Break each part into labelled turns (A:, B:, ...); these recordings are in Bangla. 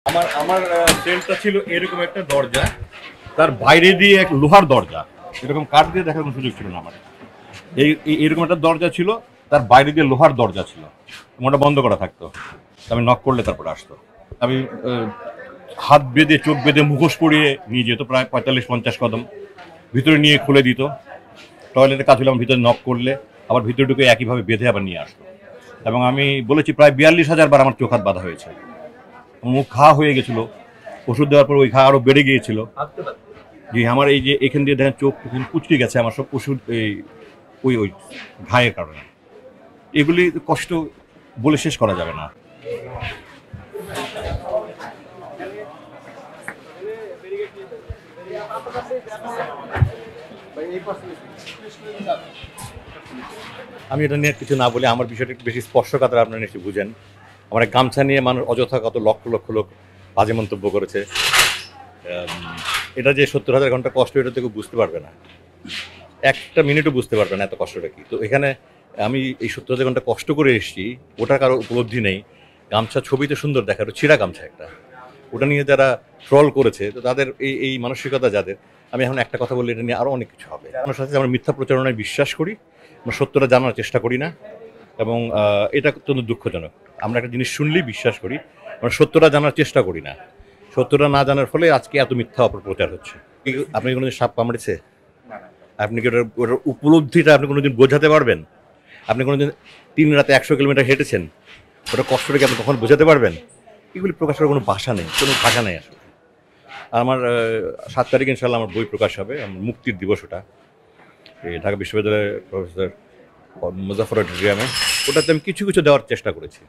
A: আমার আমার ট্রেনটা ছিল এরকম একটা দরজা, তার বাইরে দিয়ে এক লোহার দরজা, এরকম কাঠ দিয়ে দেখার কোনো সুযোগ ছিল না আমার। এইরকম একটা দরজা ছিল, তার বাইরে দিয়ে লোহার দরজা ছিল, ওটা বন্ধ করা থাকতো। আমি নক করলে তারপরে আসতো। আমি হাত বেঁধে চোখ বেঁধে মুখোশ পরিয়ে নিয়ে যেত, প্রায় 45-50 কদম ভিতরে নিয়ে খুলে দিত। টয়লেটের কাজ হলে আমার ভিতরে নক করলে আবার ভিতরে ঢুকে একইভাবে বেঁধে আবার নিয়ে আসতো। এবং আমি বলেছি প্রায় 42,000 বার আমার চোখ হাত বাঁধা হয়েছে। মুখ ঘা হয়ে গেছিল, ওষুধ দেওয়ার পর ওই ঘা আরো বেড়ে গিয়েছিল। জি, আমার এই যে এখান দিয়ে দেখেন চোখ কুচকে গেছে আমার সব ওষুধ এই ওই ওই ঘায়ের কারণে। এগুলি কষ্ট বলে শেষ করা যাবে না। আমি এটা নিয়ে কিছু না বলে আমার বিষয়টা একটু বেশি স্পর্শকাতর, আপনারা নিশ্চয়ই বুঝেন। আমার গামছা নিয়ে মানুষ অযথা কত লক্ষ লক্ষ লোক বাজে মন্তব্য করেছে। এটা যে 70,000 ঘন্টা কষ্ট, এটা থেকে বুঝতে পারবে না, একটা মিনিটও বুঝতে পারবে না এত কষ্টটা কি। তো এখানে আমি এই 70,000 ঘন্টা কষ্ট করে এসেছি, ওটার কারো উপলব্ধি নেই। গামছা ছবিতে সুন্দর দেখা, ওটা ছিঁড়া গামছা একটা, ওটা নিয়ে যারা ট্রল করেছে, তো তাদের এই মানসিকতা যাদের, আমি এখন একটা কথা বললে এটা নিয়ে আরও অনেক কিছু হবে। আমার সাথে আমরা মিথ্যা প্রচারণায় বিশ্বাস করি, আমরা সত্যটা জানার চেষ্টা করি না, এবং এটা অত্যন্ত দুঃখজনক। আমরা একটা জিনিস শুনলেই বিশ্বাস করি, আমরা সত্যটা জানার চেষ্টা করি না। সত্যটা না জানার ফলে আজকে এত মিথ্যা অপপ্রচার হচ্ছে। আপনি কোনোদিন সাপ কামড়েছে? আপনি কি ওটার উপলব্ধিটা আপনি কোনোদিন বোঝাতে পারবেন? আপনি কোনোদিন 3 রাতে 100 কিলোমিটার হেঁটেছেন, ওটা কষ্টটাকে আপনি কখন বোঝাতে পারবেন? এগুলি প্রকাশ করার কোনো ভাষা নেই, কোনো ভাষা নেই আসলে। আমার 7 তারিখ ইনশাল্লাহ আমার বই প্রকাশ হবে, আমার মুক্তির দিবস ওটা, এই ঢাকা বিশ্ববিদ্যালয়ের প্রফেসর মুজাফফর রিয়ামে। ওটাতে আমি কিছু কিছু দেওয়ার চেষ্টা করেছি।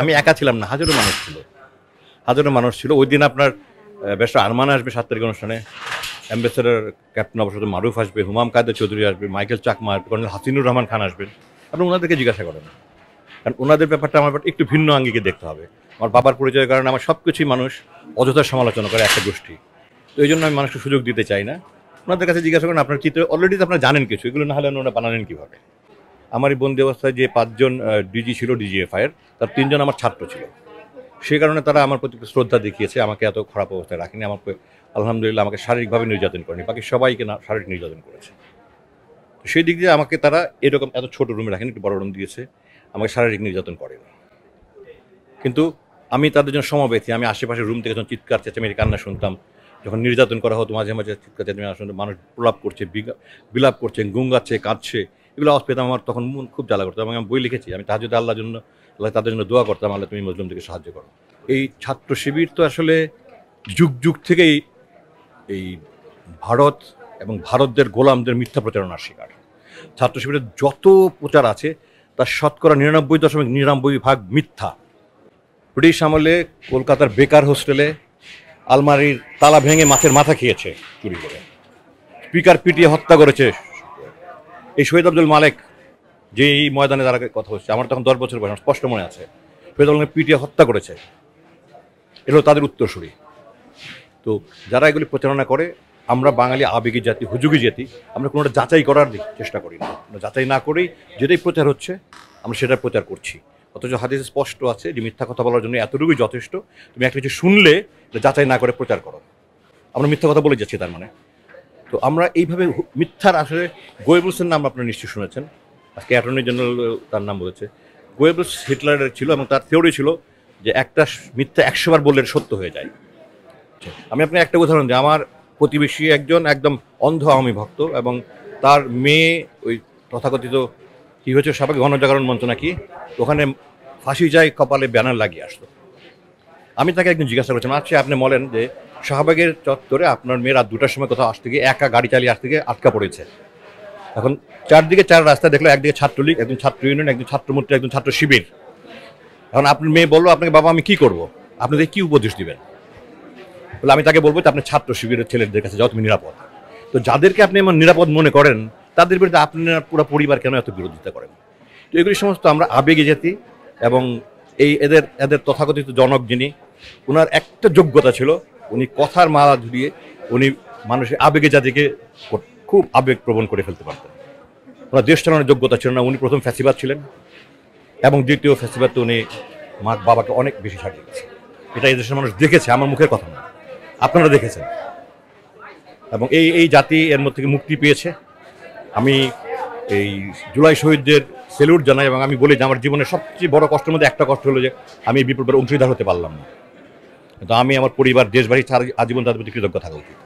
A: আমি একা ছিলাম না, হাজারো মানুষ ছিল। ওই দিন আপনার ব্যারিস্টার আরমান আসবে 7 তারিখ অনুষ্ঠানে, অ্যাম্বাসেডর ক্যাপ্টেন অবসর মারুফ আসবে, হুমাম কাদের চৌধুরী আসবে, মাইকেল চাকমা, কর্নেল হাসিনুর রহমান খান আসবেন। আপনি ওনাদেরকে জিজ্ঞাসা করেন, কারণ ওনাদের ব্যাপারটা আমার একটু ভিন্ন আঙ্গিকে দেখতে হবে। আমার বাবার পরিচয়ের কারণে আমার সব কিছুই মানুষ অযথা সমালোচনা করে একটা গোষ্ঠী, তো এই জন্য আমি মানুষকে সুযোগ দিতে চাই না। ওনাদের কাছে জিজ্ঞাসা করেন, আপনার চিত্র অলরেডি তো আপনারা জানেন কিছু, এগুলো না হলে ওনারা বানালেন কীভাবে? আমার এই বন্দি অবস্থায় যে 5 জন ডিজি ছিল ডিজিএফআইয়ের, তার 3 জন আমার ছাত্র ছিল। সেই কারণে তারা আমার প্রতি শ্রদ্ধা দেখিয়েছে, আমাকে এত খারাপ অবস্থায় রাখেনি। আমাকে আলহামদুলিল্লাহ আমাকে শারীরিকভাবে নির্যাতন করেনি, বাকি সবাইকে না শারীরিক নির্যাতন করেছে। তো সেই দিক দিয়ে আমাকে তারা এরকম এত ছোট রুমে রাখেনি, একটু বড় রুম দিয়েছে, আমাকে শারীরিক নির্যাতন করেনি। কিন্তু আমি তাদের জন্য সমবেতি। আমি আশেপাশে রুম থেকে যখন চিৎকার চেঁচামেচি কান্না শুনতাম, যখন নির্যাতন করা হতো মাঝে মাঝে চিৎকার চেঁচামেচি শুনতাম, মানুষ প্রলাপ করছে, বিলাপ করছে, গুঙ্গাচ্ছে, কাঁদছে, এগুলো আওয়াজ পেতাম, আমার তখন মন খুব জ্বালা করতো। এবং আমি বই লিখেছি, আমি তাহাজ্জুদে আল্লাহর জন্য, আল্লাহ তাদের জন্য দোয়া করতাম, আল্লাহ তুমি মজলুমদেরকে সাহায্য করো। এই ছাত্র শিবির তো আসলে যুগ যুগ থেকেই এই ভারত এবং ভারতদের গোলামদের মিথ্যা প্রচারণার শিকার। ছাত্র শিবিরের যত প্রচার আছে তার শতকরা 99.99% মিথ্যা। ব্রিটিশ আমলে কলকাতার বেকার হোস্টেলে আলমারির তালা ভেঙে মাছের মাথা খেয়েছে চুরি করে, স্পিকার পিটিয়ে হত্যা করেছে। এই শহীদ আব্দুল মালেক, যে এই ময়দানে তারা কথা হচ্ছে, আমার তখন 10 বছর বয়স, স্পষ্ট মনে আছে, শহীদ আব্দুল মালেক পিটিয়ে হত্যা করেছে। এগুলো তাদের উত্তরসূরি। তো যারা এগুলি প্রচারণা করে, আমরা বাঙালি আবেগী জাতি, হুজুগি জাতি, আমরা কোনোটা যাচাই করার চেষ্টা করি না। আমরা যাচাই না করেই যেটাই প্রচার হচ্ছে আমরা সেটা প্রচার করছি। অথচ হাদিসে স্পষ্ট আছে যে মিথ্যা কথা বলার জন্য এতটুকুই যথেষ্ট, তুমি একটা কিছু শুনলে যাচাই না করে প্রচার করো। আমরা মিথ্যা কথা বলে যাচ্ছি তার মানে। তো আমরা এইভাবে মিথ্যার, আসলে গোয়েবলসের নাম আপনারা নিশ্চয়ই শুনেছেন, আজকে অ্যাটর্নি জেনারেল তার নাম বলেছে। গোয়েবলস হিটলারের ছিল, এবং তার থিওরি ছিল যে একটা মিথ্যা 100 বার বললে সত্য হয়ে যায়। আমি আপনাকে একটা উদাহরণ দিই। আমার প্রতিবেশী একজন একদম অন্ধ আওয়ামী ভক্ত, এবং তার মেয়ে ওই তথাকথিত কী হয়েছে সাবেক গণজাগরণ মঞ্চ নাকি, ওখানে ফাঁসি যায় কপালে ব্যানার লাগিয়ে আসতো। আমি তাকে একদিন জিজ্ঞাসা করেছিলাম, আচ্ছা আপনি বলেন যে শাহবাগের চত্বরে আপনার মেয়ে রাত 2টার সময় কোথাও আসতে গিয়ে একা গাড়ি চালিয়ে আসতে গিয়ে আটকা পড়েছে। এখন চারদিকে 4 রাস্তা দেখলো, একদিকে ছাত্রলীগ, একজন ছাত্র ইউনিয়ন, একজন ছাত্রমূর্তি, একজন ছাত্র শিবির। এখন আপনার মেয়ে বললো আপনাকে, বাবা আমি কি করবো, আপনাদের কি উপদেশ দিবেন? বলে আমি তাকে বলবো যে আপনি ছাত্র শিবিরের ছেলেদের কাছে যাও, তুমি নিরাপদ। তো যাদেরকে আপনি এমন নিরাপদ মনে করেন, তাদের বিরুদ্ধে আপনার পুরো পরিবার কেন এত বিরোধিতা করেন? তো এগুলি সমস্ত আমরা আবেগে জাতি, এবং এই এদের তথাকথিত জনক যিনি, ওনার একটা যোগ্যতা ছিল, উনি কথার মালা ঝুলিয়ে উনি মানুষের আবেগে জাতিকে খুব আবেগপ্রবণ করে ফেলতে পারতেন। ওনার দেশ চালানোর যোগ্যতা ছিল না। উনি প্রথম ফ্যাসিবাদ ছিলেন, এবং দ্বিতীয় ফ্যাসিবাদ তো উনি বাবাকে অনেক বেশি ছাড়িয়ে গেছে। এটা এই দেশের মানুষ দেখেছে, আমার মুখের কথা না, আপনারা দেখেছেন। এবং এই জাতি এর মধ্যে থেকে মুক্তি পেয়েছে। আমি এই জুলাই শহীদদের সেলুট জানাই এবং আমি বলি যে আমার জীবনের সবচেয়ে বড় কষ্টের মধ্যে একটা কষ্ট হলো যে আমি এই বিপ্লবের অংশীদার হতে পারলাম না। কিন্তু আমি আমার পরিবার, দেশবাড়ি ছাড়া আজীবন তাদের প্রতি কৃতজ্ঞ থাকা উচিত।